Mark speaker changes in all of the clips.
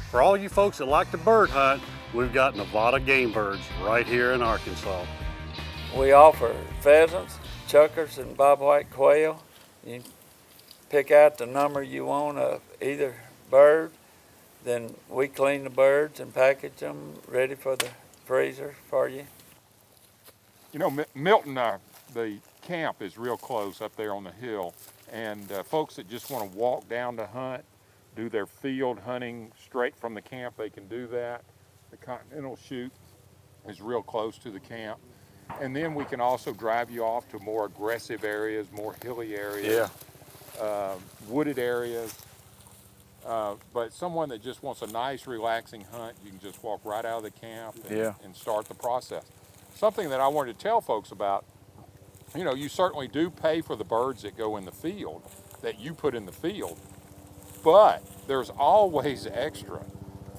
Speaker 1: For all you folks that like to bird hunt, we've got Nevada game birds right here in Arkansas.
Speaker 2: We offer pheasants, chuckers, and bobwhite quail. You pick out the number you want of either bird, then we clean the birds and package them ready for the freezer for you.
Speaker 3: You know, Milton, the camp is real close up there on the hill, and folks that just want to walk down to hunt, do their field hunting straight from the camp, they can do that. The Continental shoot is real close to the camp. And then we can also drive you off to more aggressive areas, more hilly areas, wooded areas. But someone that just wants a nice, relaxing hunt, you can just walk right out of the camp and start the process. Something that I wanted to tell folks about, you know, you certainly do pay for the birds that go in the field, that you put in the field, but there's always extra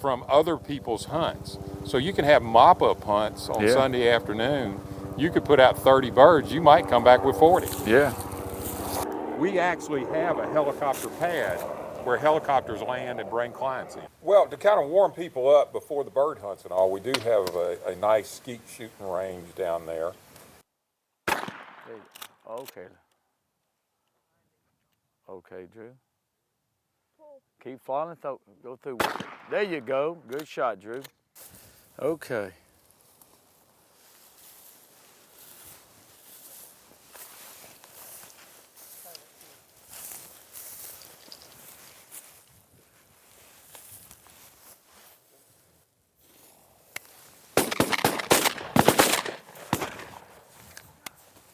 Speaker 3: from other people's hunts. So you can have mop-up hunts on Sunday afternoon. You could put out 30 birds, you might come back with 40.
Speaker 2: Yeah.
Speaker 3: We actually have a helicopter pad where helicopters land and bring clients in. Well, to kind of warm people up before the bird hunts and all, we do have a nice skeet shooting range down there.
Speaker 2: Okay. Okay, Drew. Keep following, go through. There you go. Good shot, Drew. Okay.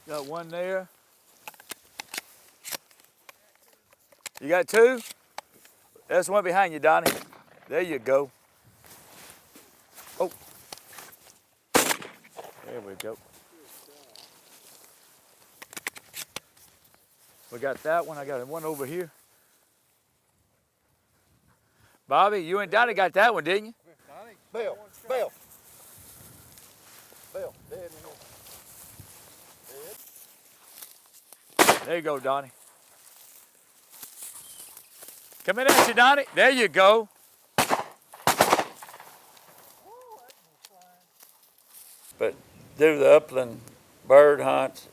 Speaker 2: Got one there. You got two? There's one behind you, Donnie. There you go. Oh. There we go. We got that one. I got one over here. Bobby, you and Donnie got that one, didn't you?
Speaker 4: Bill, dead.
Speaker 2: There you go, Donnie. Coming at you, Donnie. There you go. But do the upland bird hunts,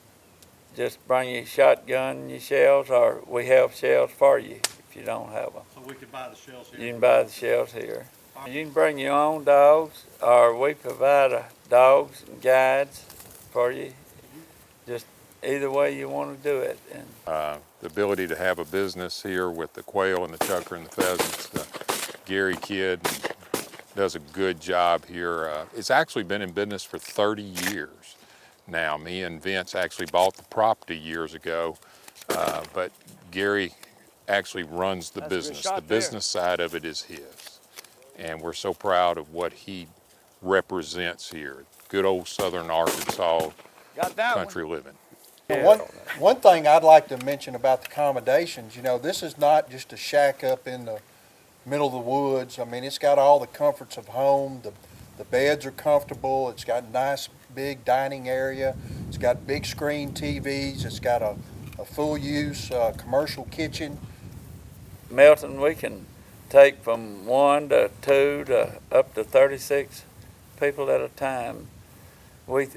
Speaker 2: just bring your shotgun, your shells, or we have shells for you if you don't have them.
Speaker 1: So we could buy the shells here?
Speaker 2: You can buy the shells here. You can bring your own dogs, or we provide dogs and guides for you. Just either way you want to do it. And
Speaker 3: the ability to have a business here with the quail and the chucker and the pheasants. Gary Kidd does a good job here. It's actually been in business for 30 years now. Me and Vince actually bought the property years ago, but Gary actually runs the business. The business side of it is his. And we're so proud of what he represents here. Good old Southern Arkansas country living.
Speaker 4: One thing I'd like to mention about the accommodations, you know, this is not just a shack up in the middle of the woods. I mean, it's got all the comforts of home. The beds are comfortable. It's got a nice big dining area. It's got big screen TVs. It's got a full use commercial kitchen.
Speaker 2: Milton, we can take from 1 to 2 to up to 36 people at a time. We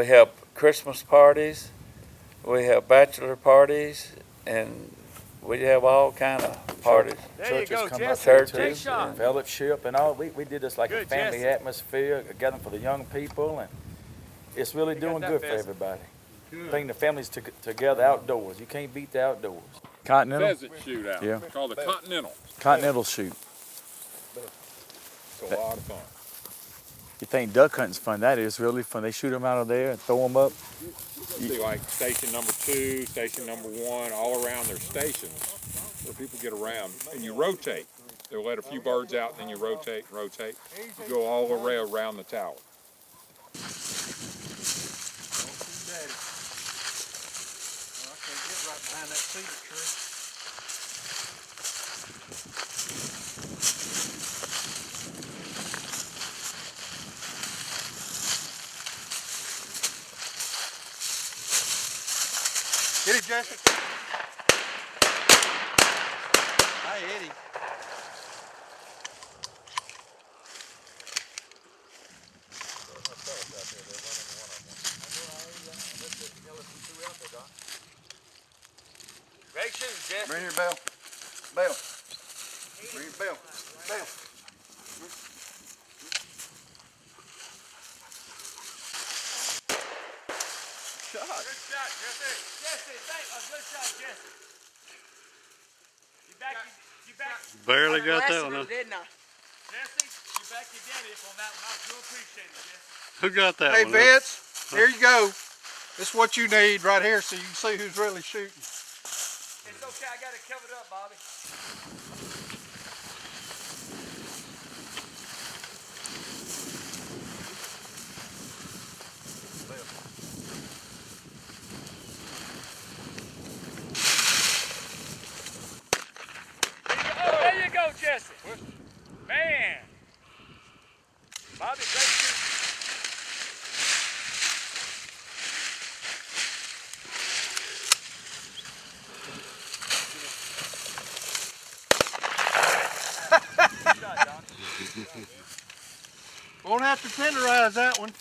Speaker 2: have Christmas parties. We have bachelor parties, and we have all kind of parties.
Speaker 5: Churches come up
Speaker 2: Churches,
Speaker 5: and fellowship and all. We did this like a family atmosphere, gathering for the young people, and it's really doing good for everybody. Bring the families together outdoors. You can't beat the outdoors.
Speaker 2: Continental?
Speaker 3: Pheasant shootout.
Speaker 2: Yeah.
Speaker 3: Called the Continental.
Speaker 2: Continental shoot.
Speaker 3: It's a lot of fun.
Speaker 2: You think duck hunting's fun? That is really fun. They shoot them out of there and throw them up.
Speaker 3: See, like station number 2, station number 1, all around their stations where people get around. And you rotate. They'll let a few birds out, and then you rotate. You go all the way around the tower.
Speaker 4: Get him, Jesse. Hi, Eddie. Bring here, Bell. Bell. Bring here, Bell. Bell.
Speaker 2: Good shot, Jesse. Jesse, good shot, Jesse. You back.
Speaker 1: Barely got that one. Huh?
Speaker 6: Didn't I?
Speaker 2: Jesse, you back your daddy up on that one. I do appreciate it, Jesse.
Speaker 1: Who got that
Speaker 4: Hey,
Speaker 1: one?
Speaker 4: Vince, here you go. This is what you need right here so you can see who's really shooting.
Speaker 2: It's okay, I got it covered up, Bobby. There you go, Jesse. Man. Bobby, great shooting.
Speaker 4: Won't have to tenderize that one.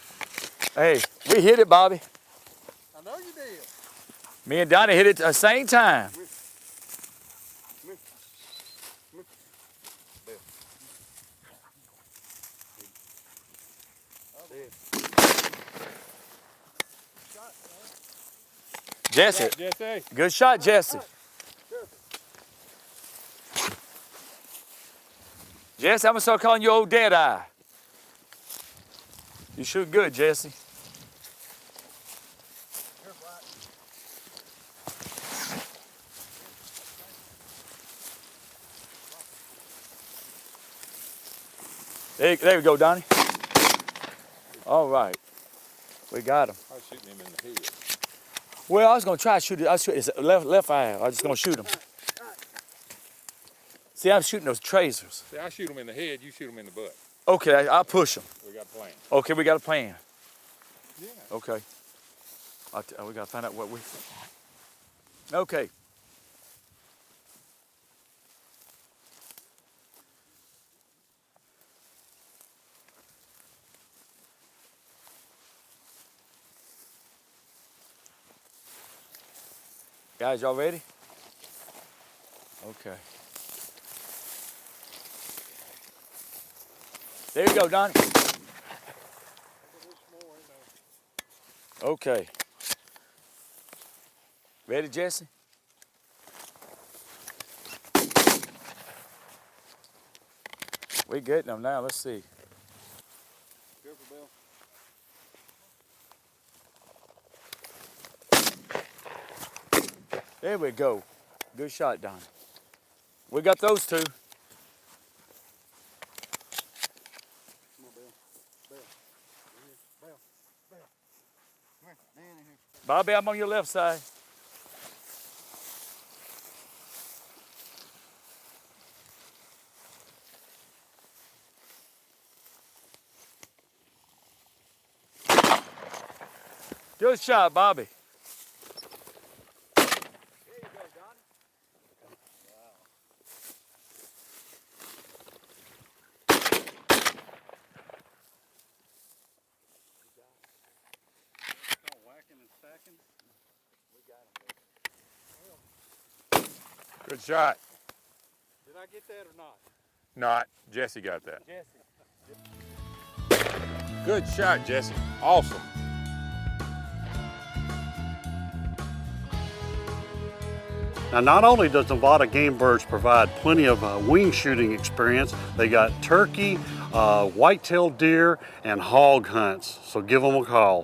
Speaker 5: Hey, we hit it, Bobby.
Speaker 4: I know you did.
Speaker 5: Me and Donnie hit it at the same time. Jesse,
Speaker 3: Jesse.
Speaker 5: good shot, Jesse. Jesse, I'm gonna start calling you old dead eye. You shoot good, Jesse. There we go, Donnie. All right, we got him.
Speaker 3: I was shooting him in the head.
Speaker 5: Well, I was gonna try to shoot it. I was shooting his left eye. I was just gonna shoot him. See, I'm shooting those tracers.
Speaker 3: See, I shoot him in the head, you shoot him in the butt.
Speaker 5: Okay, I'll push him.
Speaker 3: We got a plan.
Speaker 5: Okay, we got a plan.
Speaker 3: Yeah.
Speaker 5: Okay. We gotta find out what we. Okay. Guys, y'all ready? Okay. There you go, Donnie. Okay. Ready, Jesse? We getting them now. Let's see.
Speaker 4: Careful, Bill.
Speaker 5: There we go. Good shot, Donnie. We got those two.
Speaker 4: Come on, Bill. Bill. Bill. Bill. Come here. Dan in here.
Speaker 5: Bobby, I'm on your left side. Good shot, Bobby.
Speaker 3: Good shot.
Speaker 4: Did I get that or not?
Speaker 3: Not. Jesse got that.
Speaker 5: Jesse.
Speaker 3: Good shot, Jesse. Awesome.
Speaker 1: Now, not only does Nevada Game Birds provide plenty of wing shooting experience, they got turkey, white-tailed deer, and hog hunts. So give them a call.